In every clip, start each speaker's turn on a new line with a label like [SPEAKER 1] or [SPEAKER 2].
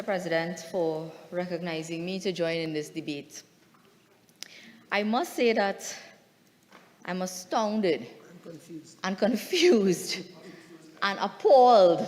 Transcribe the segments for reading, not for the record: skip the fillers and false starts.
[SPEAKER 1] President, for recognizing me to join in this debate. I must say that I'm astounded and confused and appalled.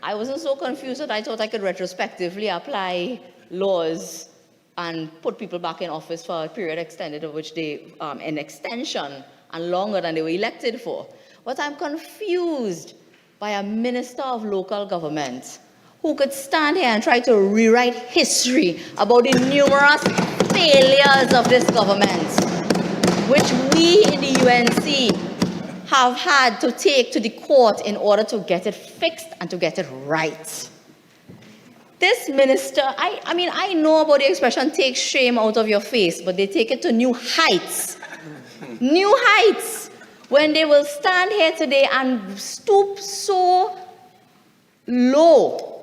[SPEAKER 1] I wasn't so confused that I thought I could retrospectively apply laws and put people back in office for a period extended of which they, an extension and longer than they were elected for. But I'm confused by a minister of local government who could stand here and try to rewrite history about the numerous failures of this government, which we in the UNC have had to take to the court in order to get it fixed and to get it right. This minister, I know about the expression, take shame out of your face, but they take it to new heights. New heights, when they will stand here today and stoop so low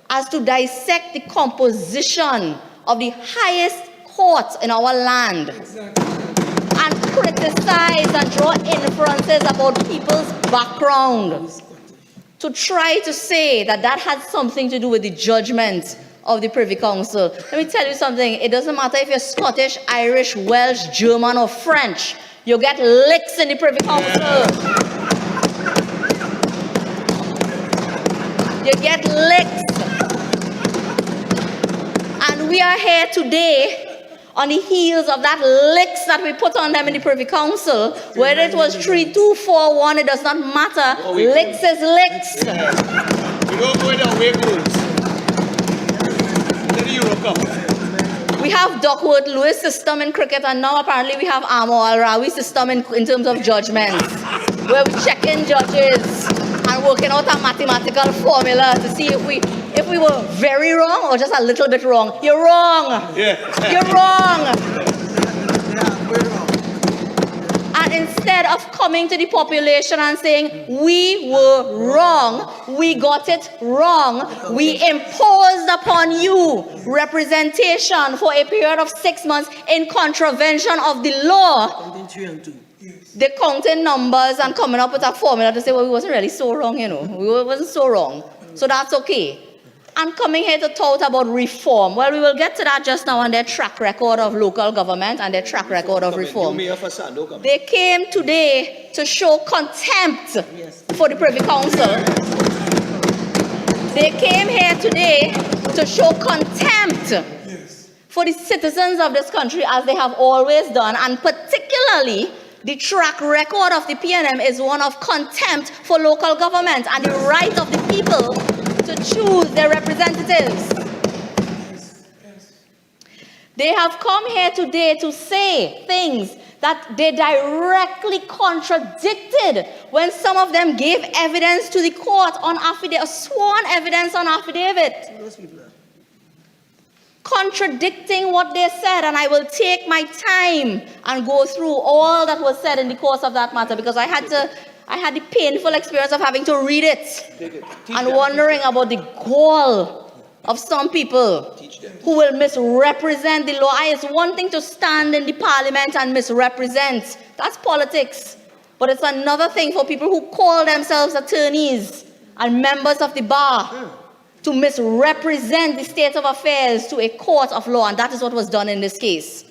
[SPEAKER 1] as to dissect the composition of the highest court in our land. Exactly. And criticize and draw inferences about people's background to try to say that that had something to do with the judgment of the Privy Council. Let me tell you something. It doesn't matter if you're Scottish, Irish, Welsh, German, or French. You get licks in the Privy Council. You get licks. And we are here today on the heels of that licks that we put on them in the Privy Council. Whether it was 3, 2, 4, 1, it does not matter. Licks is licks.
[SPEAKER 2] We don't go in the away goals. Let the Euro Cup.
[SPEAKER 1] We have Duckworth-Lewis system in cricket, and now apparently we have Amor Al-Rawi system in terms of judgments, where we check in judges and working out a mathematical formula to see if we were very wrong or just a little bit wrong. You're wrong.
[SPEAKER 2] Yeah.
[SPEAKER 1] You're wrong. And instead of coming to the population and saying, we were wrong, we got it wrong, we imposed upon you representation for a period of 6 months in contravention of the law. They're counting numbers and coming up with a formula to say, well, we wasn't really so wrong, you know. We wasn't so wrong. So that's okay. And coming here to talk about reform. Well, we will get to that just now on their track record of local government and their track record of reform. They came today to show contempt for the Privy Council. They came here today to show contempt for the citizens of this country, as they have always done, and particularly the track record of the PNM is one of contempt for local government and the right of the people to choose their representatives. They have come here today to say things that they directly contradicted when some of them gave evidence to the court on affidavit, sworn evidence on affidavit. Contradicting what they said, and I will take my time and go through all that was said in the course of that matter, because I had the painful experience of having to read it and wondering about the gall of some people who will misrepresent the law. It's one thing to stand in the parliament and misrepresent. That's politics. But it's another thing for people who call themselves attorneys and members of the bar to misrepresent the state of affairs to a court of law, and that is what was done in this case.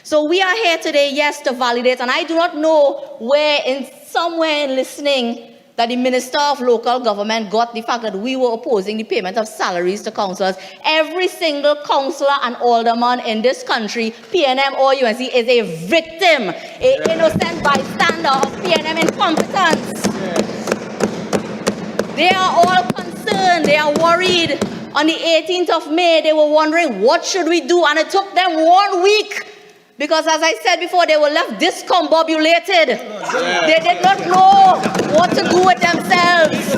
[SPEAKER 1] So we are here today, yes, to validate, and I do not know where, somewhere in listening, that the Minister of Local Government got the fact that we were opposing the payment of salaries to councillors. Every single councillor and alderman in this country, PNM or UNC, is a victim, an innocent bystander of PNM incompetence. They are all concerned, they are worried. On the 18th of May, they were wondering, what should we do? And it took them 1 week. Because as I said before, they were left discombobulated. They did not know what to do with themselves.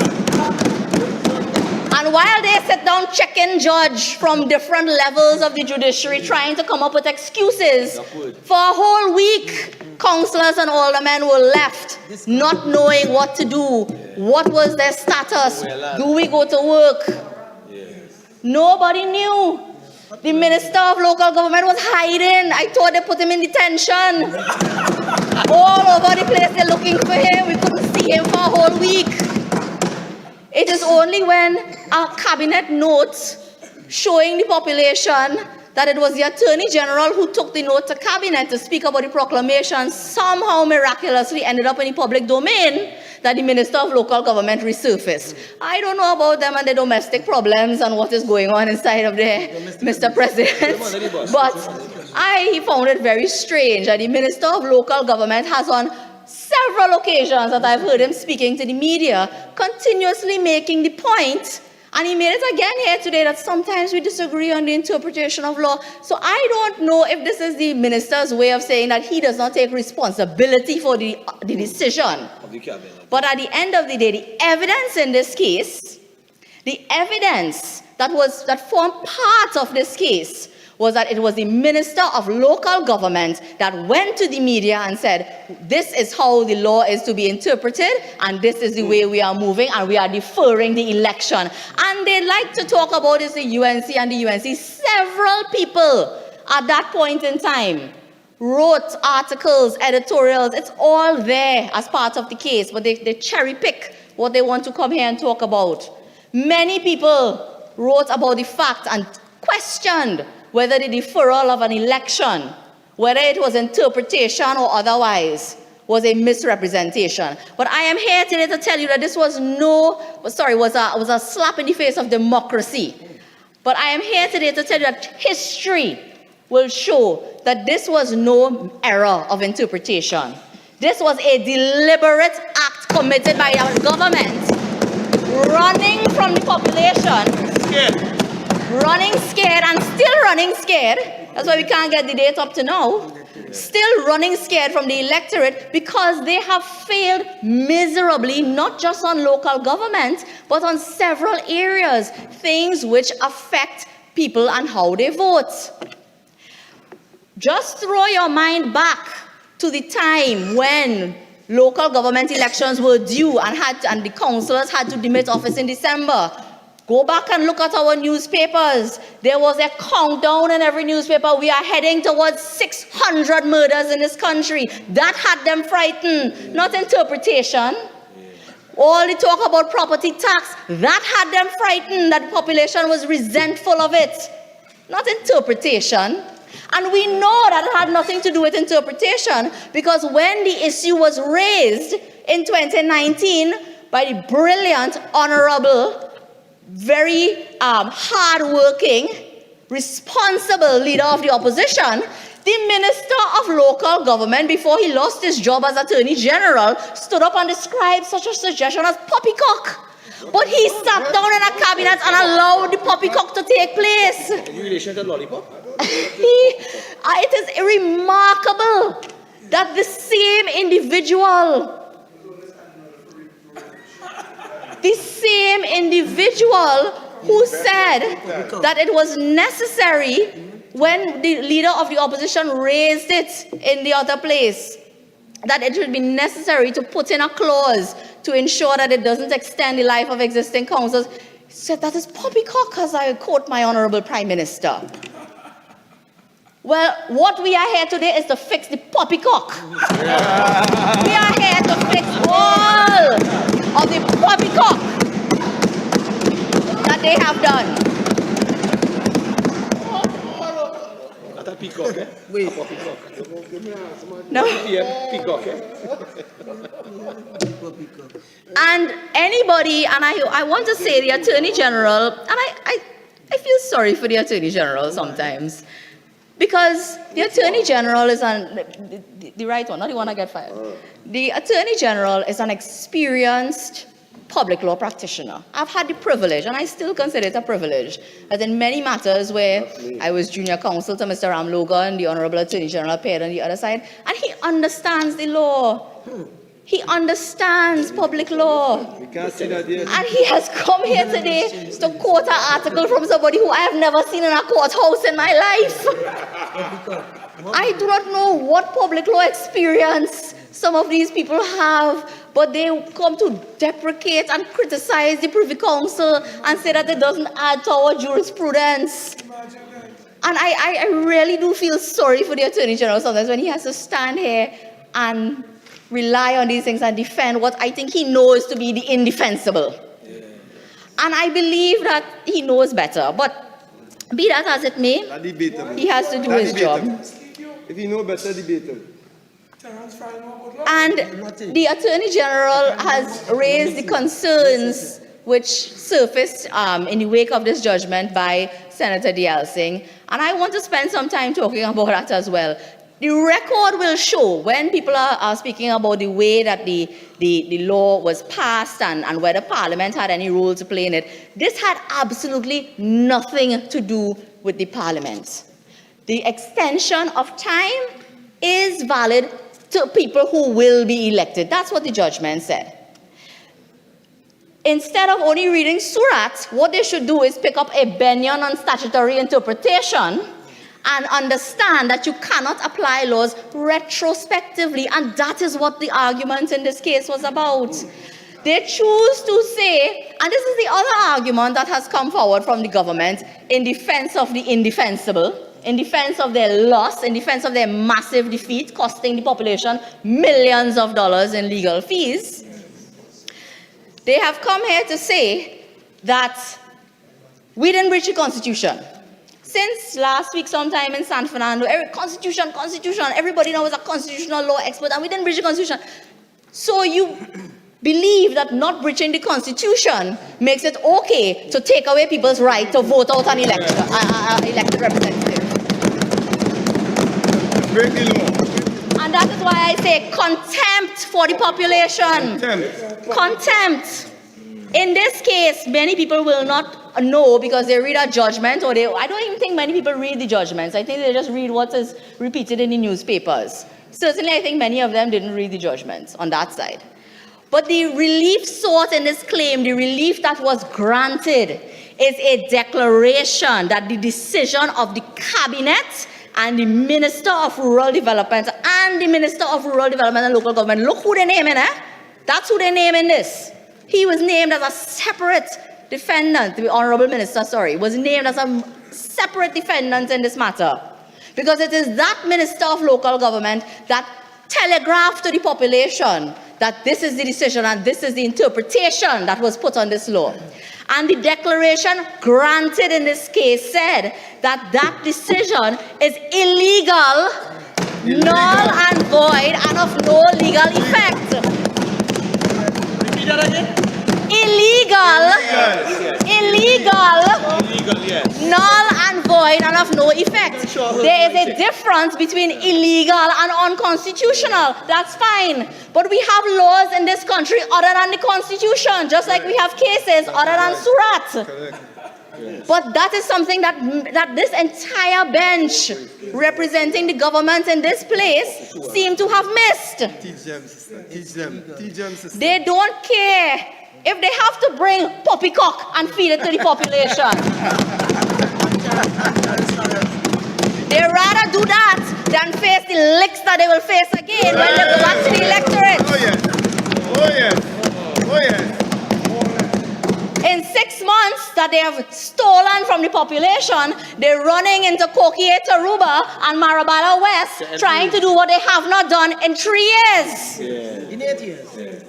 [SPEAKER 1] And while they sit down, check and judge from different levels of the judiciary, trying to come up with excuses, for a whole week, councillors and aldermen were left not knowing what to do. What was their status? Do we go to work? Nobody knew. The Minister of Local Government was hiding. I thought they put him in detention. All over the place, they're looking for him. We couldn't see him for a whole week. It is only when our cabinet note showing the population that it was the Attorney General who took the note to Cabinet to speak about the proclamation, somehow miraculously ended up in the public domain, that the Minister of Local Government resurfaced. I don't know about them and their domestic problems and what is going on inside of there, Mr. President, but I found it very strange that the Minister of Local Government has on several occasions that I've heard him speaking to the media, continuously making the point, and he made it again here today, that sometimes we disagree on the interpretation of law. So I don't know if this is the minister's way of saying that he does not take responsibility for the decision. But at the end of the day, the evidence in this case, the evidence that formed part of this case, was that it was the Minister of Local Government that went to the media and said, this is how the law is to be interpreted, and this is the way we are moving, and we are deferring the election. And they like to talk about this, the UNC and the UNC. Several people at that point in time wrote articles, editorials. It's all there as part of the case, but they cherry pick what they want to come here and talk about. Many people wrote about the fact and questioned whether the deferral of an election, whether it was interpretation or otherwise, was a misrepresentation. But I am here today to tell you that this was a slap in the face of democracy. But I am here today to tell you that history will show that this was no error of interpretation. This was a deliberate act committed by our government, running from the population, running scared and still running scared. That's why we can't get the date up to now. Still running scared from the electorate because they have failed miserably, not just on local government, but on several areas, things which affect people and how they vote. Just throw your mind back to the time when local government elections were due and the councillors had to demit office in December. Go back and look at our newspapers. There was a countdown in every newspaper. We are heading towards 600 murders in this country. That had them frightened, not interpretation. All the talk about property tax, that had them frightened, that the population was resentful of it, not interpretation. And we know that it had nothing to do with interpretation, because when the issue was raised in 2019 by the brilliant, honorable, very hard-working, responsible leader of the opposition, the Minister of Local Government, before he lost his job as Attorney General, stood up and described such a suggestion as poppycock. But he sat down in a cabinet and allowed the poppycock to take place.
[SPEAKER 2] In relation to lollipop?
[SPEAKER 1] It is remarkable that the same individual who said that it was necessary when the leader of the opposition raised it in the other place, that it would be necessary to put in a clause to ensure that it doesn't extend the life of existing councils, said that is poppycock, as I quote my honorable Prime Minister. Well, what we are here today is to fix the poppycock. We are here to fix all of the poppycock that they have done.
[SPEAKER 2] Not a peacock, eh? Wait. A peacock.
[SPEAKER 1] No.
[SPEAKER 2] Peacock, eh?
[SPEAKER 1] And anybody, and I want to say the Attorney General, and I feel sorry for the Attorney General sometimes, because the Attorney General is the right one, not the one I get fired. The Attorney General is an experienced public law practitioner. I've had the privilege, and I still consider it a privilege, that in many matters where I was junior counsel to Mr. Ram Logan, the Honorable Attorney General appeared on the other side, and he understands the law. He understands public law. And he has come here today to quote an article from somebody who I have never seen in a courthouse in my life. I do not know what public law experience some of these people have, but they come to deprecate and criticize the Privy Council and say that it doesn't add to our jurisprudence. And I really do feel sorry for the Attorney General sometimes when he has to stand here and rely on these things and defend what I think he knows to be the indefensible. And I believe that he knows better, but Be that as it may,
[SPEAKER 2] That debatable.
[SPEAKER 1] he has to do
[SPEAKER 2] That
[SPEAKER 1] his job.
[SPEAKER 2] debatable. If you know better, debatable.
[SPEAKER 1] And the Attorney General has raised the concerns which surfaced in the wake of this judgment by Senator Dialsing. And I want to spend some time talking about that as well. The record will show, when people are speaking about the way that the law was passed and whether Parliament had any role to play in it, this had absolutely nothing to do with the Parliament. The extension of time is valid to people who will be elected. That's what the judgment said. Instead of only reading Surat, what they should do is pick up a Benyon on statutory interpretation and understand that you cannot apply laws retrospectively, and that is what the argument in this case was about. They choose to say, and this is the other argument that has come forward from the government in defense of the indefensible, in defense of their loss, in defense of their massive defeat, costing the population millions of dollars in legal fees. They have come here to say that we didn't breach the Constitution. Since last week sometime in San Fernando, Constitution, everybody now is a constitutional law expert, and we didn't breach the Constitution. So you believe that not breaching the Constitution makes it okay to take away people's right to vote out an elected representative.
[SPEAKER 2] Break the law.
[SPEAKER 1] And that is why I say contempt for the population. Contempt. In this case, many people will not know because they read a judgment, or I don't even think many people read the judgments. I think they just read what is repeated in the newspapers. Certainly, I think many of them didn't read the judgments on that side. But the relief sought in this claim, the relief that was granted, is a declaration that the decision of the cabinet and the Minister of Rural Development and the Minister of Rural Development and Local Government, look who they name in, That's who they name in this. He was named as a separate defendant, the Honorable Minister, was named as a separate defendant in this matter. Because it is that Minister of Local Government that telegraphed to the population that this is the decision and this is the interpretation that was put on this law. And the declaration granted in this case said that that decision is illegal, null and void, and of no legal effect.
[SPEAKER 2] Repeat that again.
[SPEAKER 1] Illegal,
[SPEAKER 2] Yes.
[SPEAKER 1] null and void, and of no effect. There is a difference between illegal and unconstitutional. That's fine. But we have laws in this country other than the Constitution, just like we have cases other than Surat. But that is something that this entire bench representing the government in this place seem to have missed.
[SPEAKER 2] Teach them, sister.
[SPEAKER 1] They don't care if they have to bring poppycock and feed it to the population. They rather do that than face the licks that they will face again when they go back to the electorate.
[SPEAKER 2] Oh yes.
[SPEAKER 1] In 6 months that they have stolen from the population, they're running into Kokie, Taruba, and Marabala West, trying to do what they have not done in 3 years.
[SPEAKER 3] In 8 years.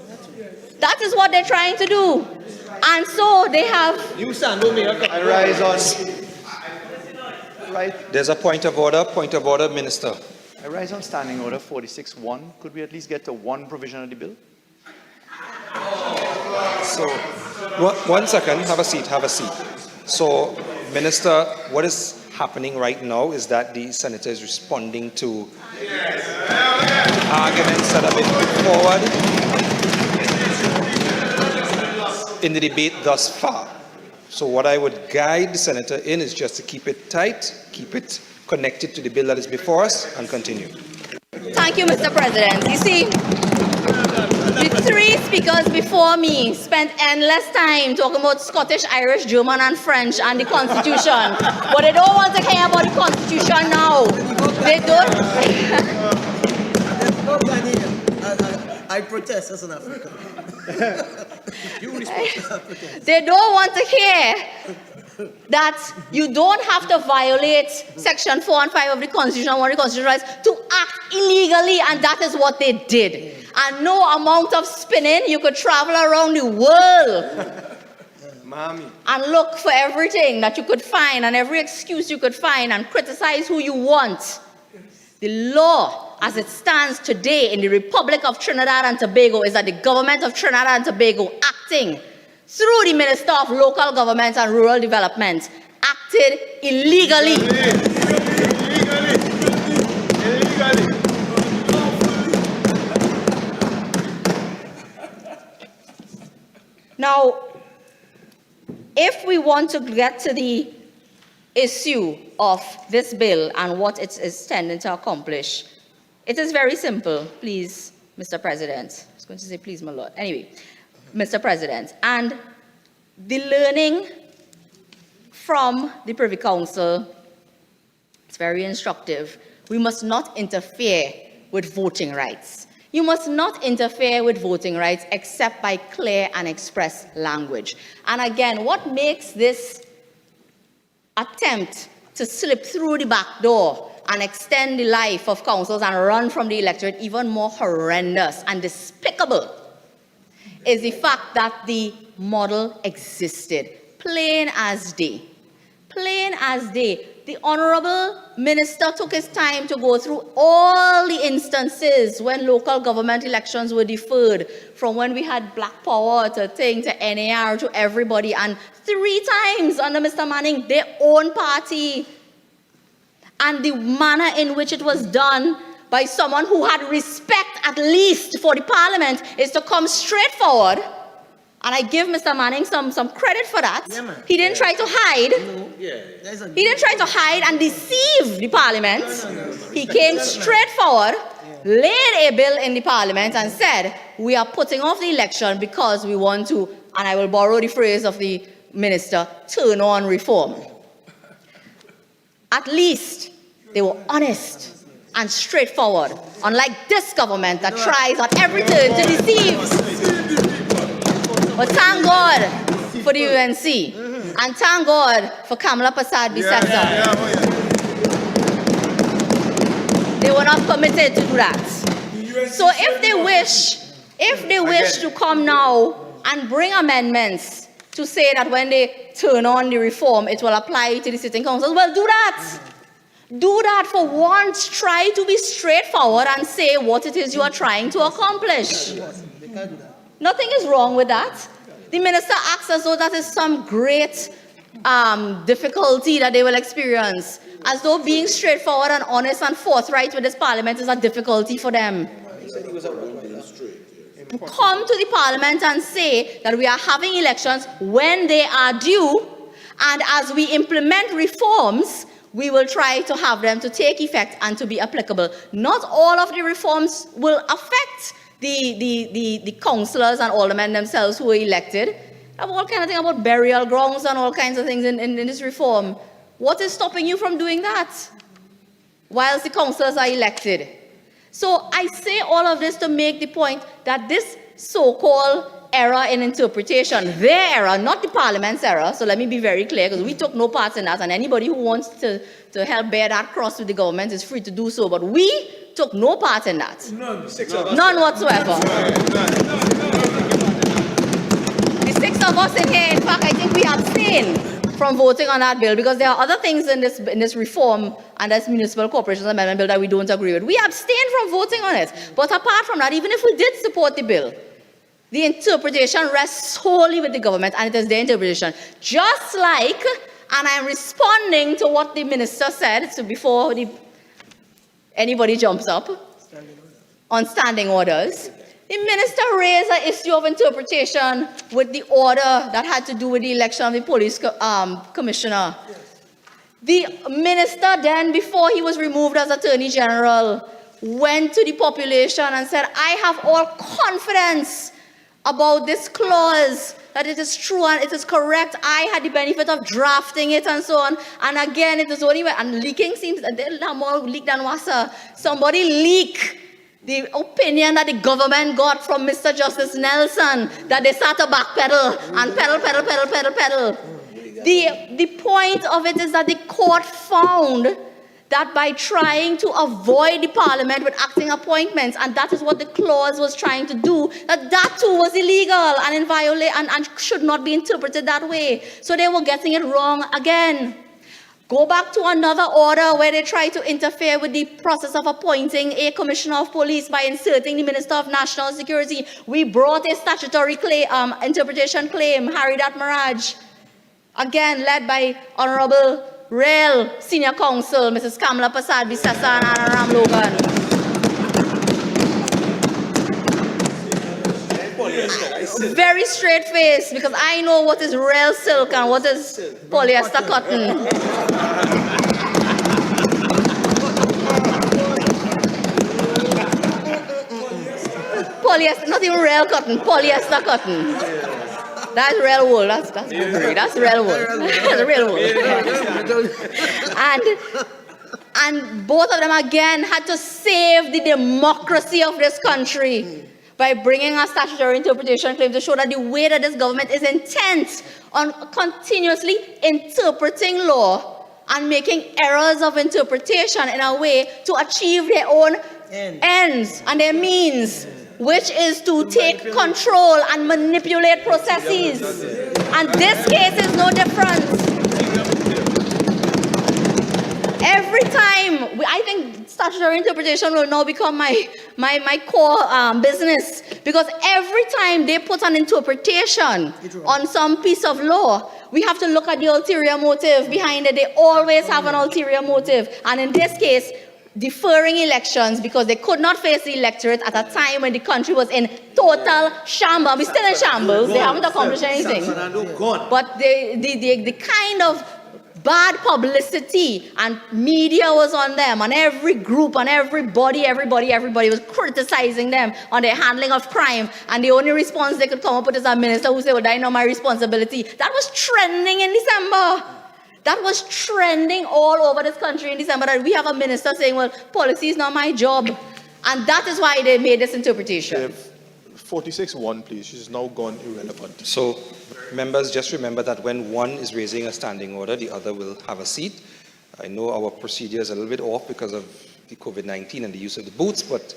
[SPEAKER 1] That is what they're trying to do. And so they have...
[SPEAKER 4] I rise on... Right. There's a point of order, Minister.
[SPEAKER 3] I rise on standing order 46.1. Could we at least get to one provision of the bill?
[SPEAKER 4] So, one second, have a seat. So, Minister, what is happening right now is that the Senator is responding to arguments that have been put forward in the debate thus far. So what I would guide the Senator in is just to keep it tight, keep it connected to the bill that is before us, and continue.
[SPEAKER 1] Thank you, Mr. President. You see, the 3 speakers before me spent endless time talking about Scottish, Irish, German, and French and the Constitution. But they don't want to hear about the Constitution now. They don't...
[SPEAKER 5] I protest as an African.
[SPEAKER 1] They don't want to hear that you don't have to violate Section 4 and 5 of the Constitution, one of the constitutional rights, to act illegally, and that is what they did. And no amount of spinning, you could travel around the world and look for everything that you could find and every excuse you could find and criticize who you want. The law, as it stands today in the Republic of Trinidad and Tobago, is that the government of Trinidad and Tobago, acting through the Minister of Local Government and Rural Development, acted illegally. Now, if we want to get to the issue of this bill and what it is tending to accomplish, it is very simple, please, Mr. President. I was going to say please, my lord. Anyway, Mr. President, and the learning from the Privy Council, it's very instructive. We must not interfere with voting rights. You must not interfere with voting rights except by clear and express language. And again, what makes this attempt to slip through the back door and extend the life of councils and run from the electorate even more horrendous and despicable is the fact that the model existed, plain as day. Plain as day. The Honorable Minister took his time to go through all the instances when local government elections were deferred, from when we had Black Power to NAR to everybody, and 3 times under Mr. Manning, their own party. And the manner in which it was done by someone who had respect at least for the Parliament is to come straight forward. And I give Mr. Manning some credit for that.
[SPEAKER 5] Yeah,
[SPEAKER 1] he didn't try to hide.
[SPEAKER 5] No, yeah.
[SPEAKER 1] He didn't try to hide and deceive the Parliament. He came straight forward, laid a bill in the Parliament and said, we are putting off the election because we want to, and I will borrow the phrase of the minister, turn on reform. At least they were honest and straightforward, unlike this government that tries at every turn to deceive. But thank God for the UNC, and thank God for Kamala Prasad, the They were not permitted to do that. So if they wish to come now and bring amendments to say that when they turn on the reform, it will apply to the sitting councils, well, do that. Do that for once. Try to be straightforward and say what it is you are trying to accomplish. Nothing is wrong with that. The minister acts as though that is some great difficulty that they will experience, as though being straightforward and honest and forthright with this Parliament is a difficulty for them. Come to the Parliament and say that we are having elections when they are due, and as we implement reforms, we will try to have them to take effect and to be applicable. Not all of the reforms will affect the councillors and aldermen themselves who were elected. I have all kinds of things about burial grounds and all kinds of things in this reform. What is stopping you from doing that whilst the councillors are elected? So I say all of this to make the point that this so-called error in interpretation, their error, not the Parliament's error, so let me be very clear, because we took no part in that, and anybody who wants to help bear that cross with the government is free to do so, but we took no part in that. None whatsoever. The 6 of us in here, in fact, I think we abstained from voting on that bill because there are other things in this reform and this Municipal Corporations Amendment Bill that we don't agree with. We abstained from voting on it. But apart from that, even if we did support the bill, the interpretation rests solely with the government, and it is their interpretation. Just like, and I'm responding to what the minister said, so before anybody jumps up, on standing orders, the minister raised an issue of interpretation with the order that had to do with the election of the police commissioner. The minister then, before he was removed as Attorney General, went to the population and said, I have all confidence about this clause, that it is true and it is correct. I had the benefit of drafting it and so on. And again, it is only when, and leaking seems, more leak than wasa. Somebody leak the opinion that the government got from Mr. Justice Nelson, that they start to backpedal and pedal. The point of it is that the court found that by trying to avoid the parliament with acting appointments, and that is what the clause was trying to do, that too was illegal and in and should not be interpreted that way. So they were getting it wrong again. Go back to another order where they tried to interfere with the process of appointing a commissioner of police by inserting the Minister of National Security. We brought a statutory interpretation claim, Harry Maraj, again led by Honorable Rail Senior Counsel, Mrs. Kamala Prasad Bisasa and Ram Logan. Very straight face, because I know what is real silk and what is polyester cotton. Polyester, not even real cotton, polyester cotton. That's real wool. That's good. That's real wool. That's real wool. And both of them again had to save the democracy of this country by bringing a statutory interpretation claim to show that the way that this government is intent on continuously interpreting law and making errors of interpretation in a way to achieve their own ends and their means, which is to take control and manipulate processes. And this case is no different. Every time, I think statutory interpretation will now become my core business, because every time they put an interpretation on some piece of law, we have to look at the ulterior motive behind it. They always have an ulterior motive. And in this case, deferring elections because they could not face the electorate at a time when the country was in total shambles. We're still in shambles. They haven't accomplished anything. But the kind of bad publicity and media was on them, and every group and everybody was criticizing them on their handling of crime, and the only response they could come up with is a minister who said, well, I know my responsibility. That was trending in December. That was trending all over this country in December, that we have a minister saying, well, policy is not my job. And that is why they made this interpretation.
[SPEAKER 2] 46-1, please. She's now gone irrelevant.
[SPEAKER 4] So, members, just remember that when one is raising a standing order, the other will have a seat. I know our procedure is a little bit off because of the COVID-19 and the use of the booths, but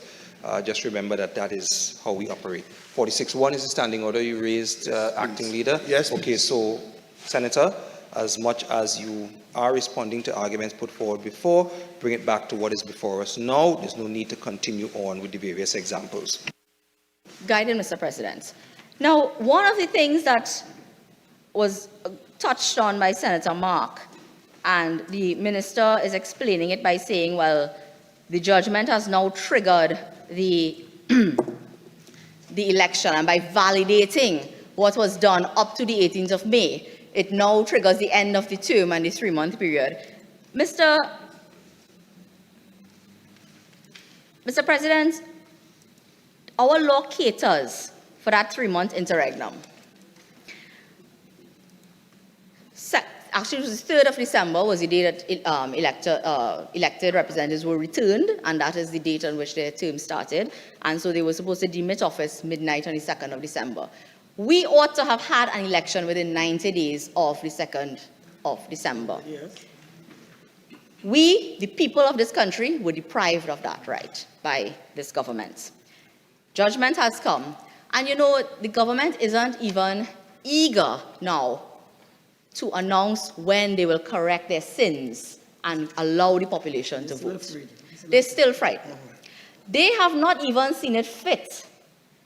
[SPEAKER 4] just remember that that is how we operate. 46-1 is the standing order you raised, acting leader.
[SPEAKER 2] Yes.
[SPEAKER 4] Okay, so, Senator, as much as you are responding to arguments put forward before, bring it back to what is before us now. There's no need to continue on with the various examples.
[SPEAKER 1] Guided, Mr. President. Now, one of the things that was touched on by Senator Mark, and the minister is explaining it by saying, well, the judgment has now triggered the election, and by validating what was done up to the 18th of May, it now triggers the end of the term and the 3-month period. Mr. President, our law caters for that 3-month interregnum. Actually, it was the 3rd of December was the day that elected representatives were returned, and that is the date on which their term started. And so they were supposed to demit office midnight on the 2nd of December. We ought to have had an election within 90 days of the 2nd of December.
[SPEAKER 5] Yes.
[SPEAKER 1] We, the people of this country, were deprived of that right by this government. Judgment has come. And you know, the government isn't even eager now to announce when they will correct their sins and allow the population to vote. They're still frightened. They have not even seen it fit.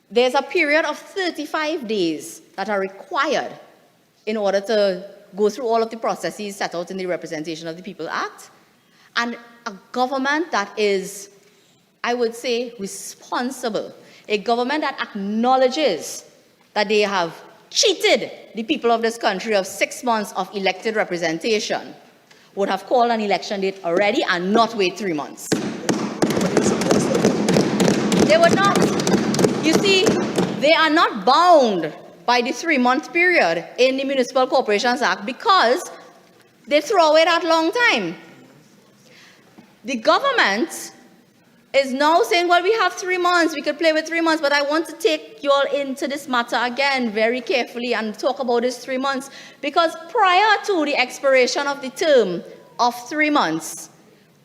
[SPEAKER 1] There's a period of 35 days that are required in order to go through all of the processes set out in the Representation of the People Act. And a government that is, I would say, responsible, a government that acknowledges that they have cheated the people of this country of 6 months of elected representation, would have called an election date already and not wait 3 months. They would not. You see, they are not bound by the 3-month period in the Municipal Corporations Act because they throw away that long time. The government is now saying, well, we have 3 months, we could play with 3 months, but I want to take you all into this matter again very carefully and talk about this 3 months, because prior to the expiration of the term of 3 months,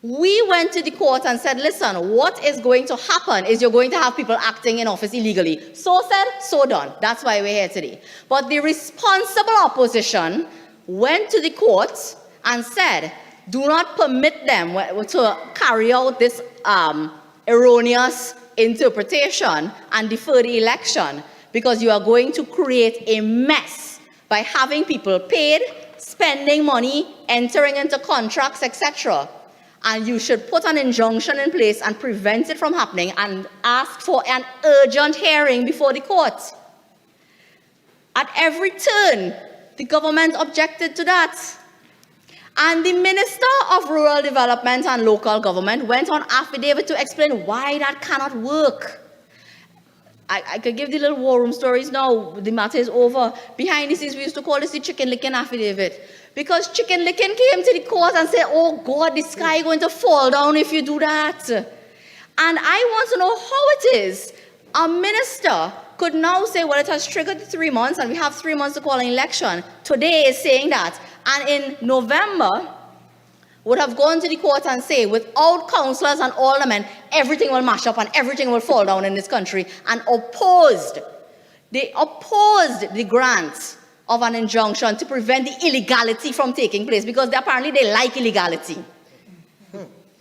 [SPEAKER 1] We went to the court and said, listen, what is going to happen is you're going to have people acting in office illegally. So said, so done. That's why we're here today. But the responsible opposition went to the court and said, do not permit them to carry out this erroneous interpretation and defer the election, because you are going to create a mess by having people paid, spending money, entering into contracts, etc. And you should put an injunction in place and prevent it from happening and ask for an urgent hearing before the court. At every turn, the government objected to that. And the Minister of Rural Development and Local Government went on affidavit to explain why that cannot work. I could give the little war room stories now. The matter is over. Behind the scenes, we used to call this the chicken licking affidavit. Because chicken licking came to the court and said, oh God, the sky is going to fall down if you do that. And I want to know how it is a minister could now say, well, it has triggered the 3 months and we have 3 months to call an election. Today is saying that. And in November, would have gone to the court and say, without councillors and aldermen, everything will mash up and everything will fall down in this country, and opposed. They opposed the grant of an injunction to prevent the illegality from taking place, because apparently they like illegality.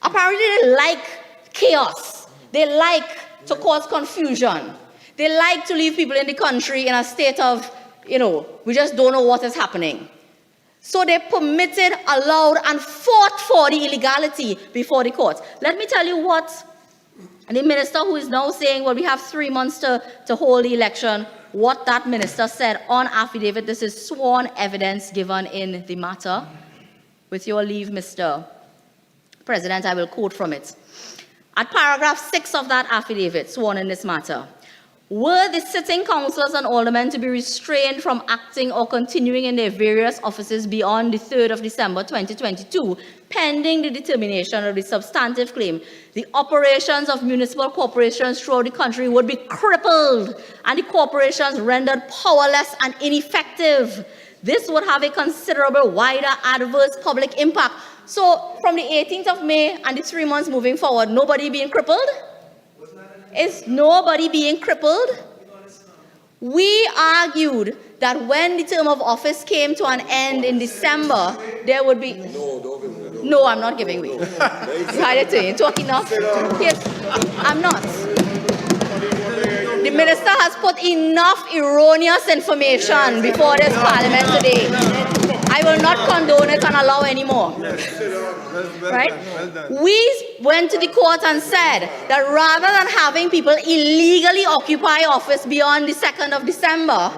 [SPEAKER 1] Apparently they like chaos. They like to cause confusion. They like to leave people in the country in a state of, we just don't know what is happening. So they permitted, allowed, and fought for the illegality before the court. Let me tell you what the minister who is now saying, well, we have 3 months to hold the election, what that minister said on affidavit. This is sworn evidence given in the matter. With your leave, Mr. President, I will quote from it. At paragraph 6 of that affidavit, sworn in this matter, were the sitting councillors and aldermen to be restrained from acting or continuing in their various offices beyond the 3rd of December 2022, pending the determination of the substantive claim, the operations of municipal corporations throughout the country would be crippled and the corporations rendered powerless and ineffective. This would have a considerable wider adverse public impact. So from the 18th of May and the 3 months moving forward, nobody being crippled? Is nobody being crippled? We argued that when the term of office came to an end in December, there would be... No, I'm not giving way. You had it to you. Talking enough? Yes, I'm not. The minister has put enough erroneous information before this parliament today. I will not condone it and allow any more. Right? We went to the court and said that rather than having people illegally occupy office beyond the 2nd of December,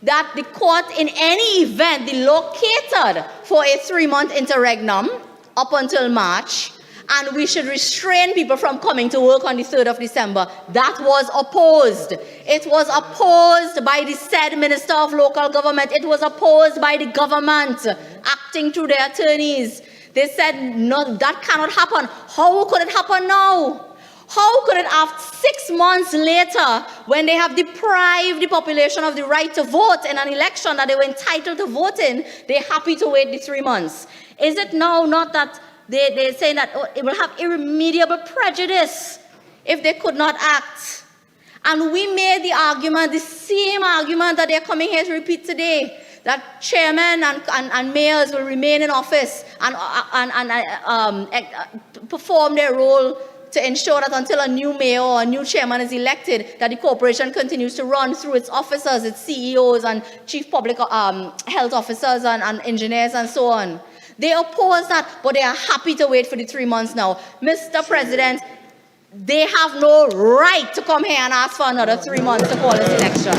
[SPEAKER 1] that the court in any event be located for a 3-month interregnum up until March, and we should restrain people from coming to work on the 3rd of December. That was opposed. It was opposed by the said Minister of Local Government. It was opposed by the government acting through their attorneys. They said, no, that cannot happen. How could it happen now? How could it, after 6 months later, when they have deprived the population of the right to vote in an election that they were entitled to vote in, they're happy to wait the 3 months? Is it now not that they're saying that it will have irremediable prejudice if they could not act? And we made the argument, the same argument that they're coming here to repeat today, that chairmen and mayors will remain in office and perform their role to ensure that until a new mayor or a new chairman is elected, that the corporation continues to run through its officers, its CEOs and chief public health officers and engineers and so on. They oppose that, but they are happy to wait for the 3 months now. Mr. President, they have no right to come here and ask for another 3 months to call this election.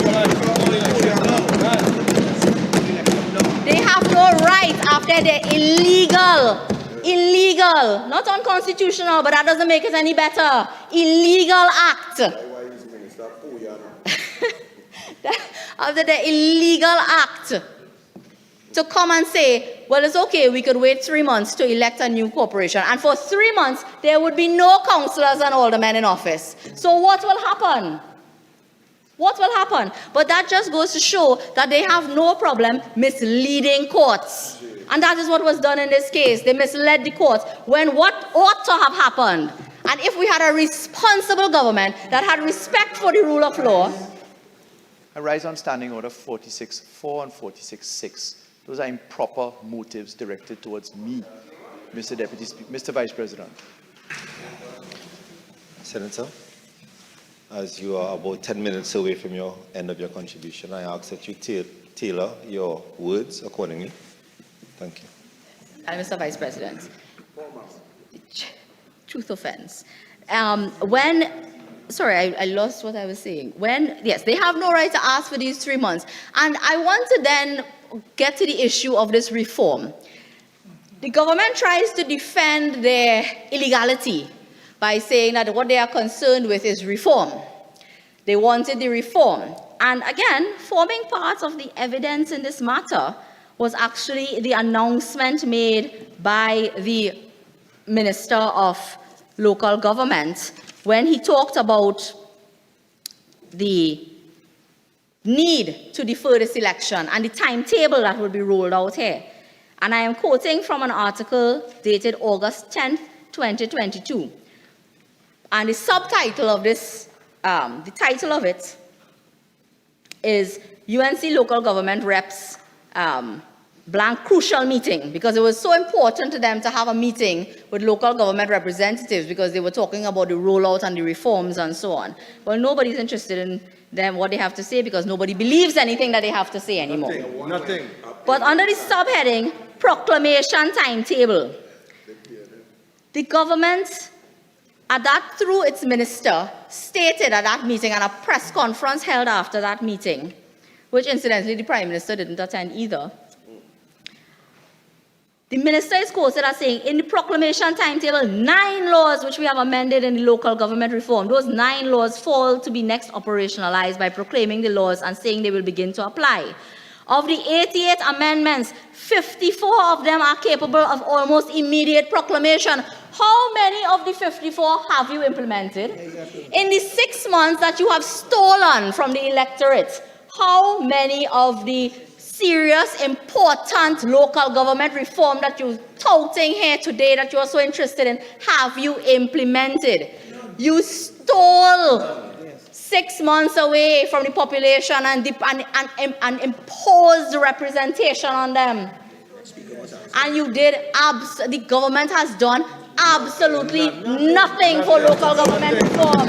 [SPEAKER 1] They have no right after their illegal, not unconstitutional, but that doesn't make it any better, illegal act. After the illegal act, to come and say, well, it's okay, we could wait 3 months to elect a new corporation. And for 3 months, there would be no councillors and aldermen in office. So what will happen? What will happen? But that just goes to show that they have no problem misleading courts. And that is what was done in this case. They misled the court when what ought to have happened. And if we had a responsible government that had respect for the rule of law.
[SPEAKER 3] I rise on Standing Order 46.4 and 46.6. Those are improper motives directed towards me, Mr. Deputy Speaker, Mr. Vice President.
[SPEAKER 6] Senator, as you are about 10 minutes away from your end of your contribution, I ask that you tailor your words accordingly. Thank you.
[SPEAKER 1] And Mr. Vice President, truth offense. Sorry, I lost what I was saying. Yes, they have no right to ask for these 3 months. And I want to then get to the issue of this reform. The government tries to defend their illegality by saying that what they are concerned with is reform. They wanted the reform. And again, forming part of the evidence in this matter was actually the announcement made by the Minister of Local Government when he talked about the need to defer this election and the timetable that will be rolled out here. And I am quoting from an article dated August 10th, 2022. And the subtitle of this, the title of it is UNC Local Government Reps blank crucial meeting, because it was so important to them to have a meeting with local government representatives because they were talking about the rollout and the reforms and so on. Well, nobody's interested in them, what they have to say, because nobody believes anything that they have to say anymore.
[SPEAKER 2] Nothing.
[SPEAKER 1] But under the subheading, proclamation timetable, the government, through its minister, stated at that meeting and a press conference held after that meeting, which incidentally the Prime Minister didn't attend either. The minister is quoted as saying, in the proclamation timetable, 9 laws which we have amended in the local government reform, those 9 laws fall to be next operationalized by proclaiming the laws and saying they will begin to apply. Of the 88 amendments, 54 of them are capable of almost immediate proclamation. How many of the 54 have you implemented? In the 6 months that you have stolen from the electorate, how many of the serious, important local government reform that you're touting here today that you are so interested in, have you implemented? You stole 6 months away from the population and imposed representation on them. And you did, the government has done absolutely nothing for local government reform.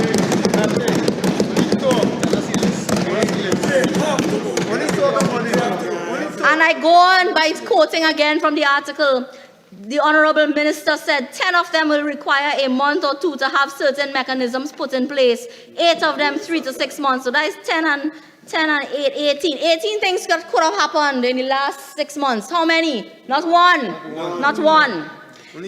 [SPEAKER 1] And I go on by quoting again from the article. The Honorable Minister said 10 of them will require a month or 2 to have certain mechanisms put in place. 8 of them 3 to 6 months. So that is 10 and 8, 18. 18 things that could have happened in the last 6 months. How many? Not one. Not one.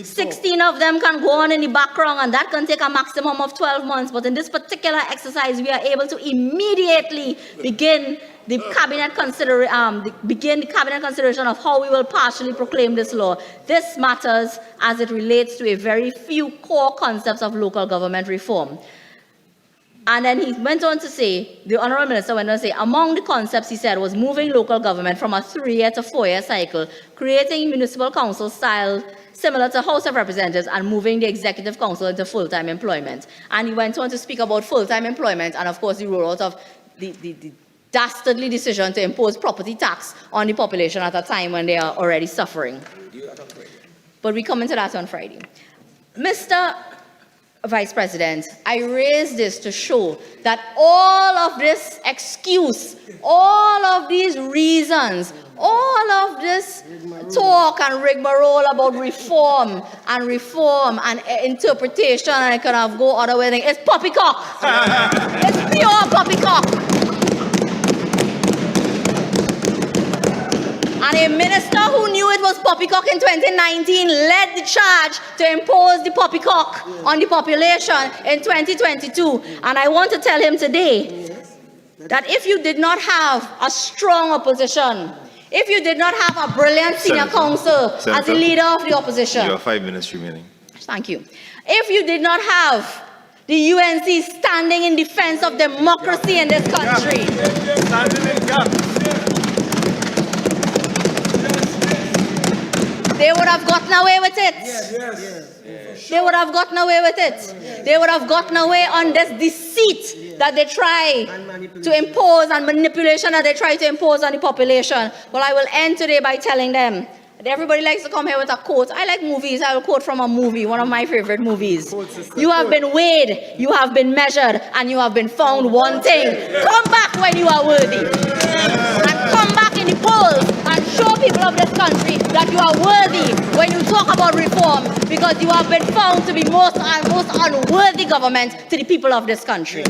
[SPEAKER 1] 16 of them can go on in the background, and that can take a maximum of 12 months. But in this particular exercise, we are able to immediately begin the cabinet consideration of how we will partially proclaim this law. This matters as it relates to a very few core concepts of local government reform. And then he went on to say, the Honorable Minister went on to say, among the concepts he said was moving local government from a 3-year to 4-year cycle, creating municipal council style similar to House of Representatives, and moving the Executive Council into full-time employment. And he went on to speak about full-time employment and, of course, the rollout of the dastardly decision to impose property tax on the population at a time when they are already suffering. But we come into that on Friday. Mr. Vice President, I raise this to show that all of this excuse, all of these reasons, all of this talk and rigmarole about reform and interpretation, and I could have go other way, it's poppycock. It's pure poppycock. And a minister who knew it was poppycock in 2019 led the charge to impose the poppycock on the population in 2022. And I want to tell him today that if you did not have a strong opposition, if you did not have a brilliant senior counsel as the leader of the opposition.
[SPEAKER 6] You have 5 minutes remaining.
[SPEAKER 1] Thank you. If you did not have the UNC standing in defense of democracy in this country. would have gotten away with it. They would have gotten away with it. They would have gotten away on this deceit that they try to impose and manipulation that they try to impose on the population. Well, I will end today by telling them that everybody likes to come here with a quote. I like movies. I will quote from a movie, one of my favorite movies. You have been weighed, you have been measured, and you have been found wanting. Come back when you are worthy. And come back in the polls and show people of this country that you are worthy when you talk about reform, because you have been found to be most unworthy government to the people of this country.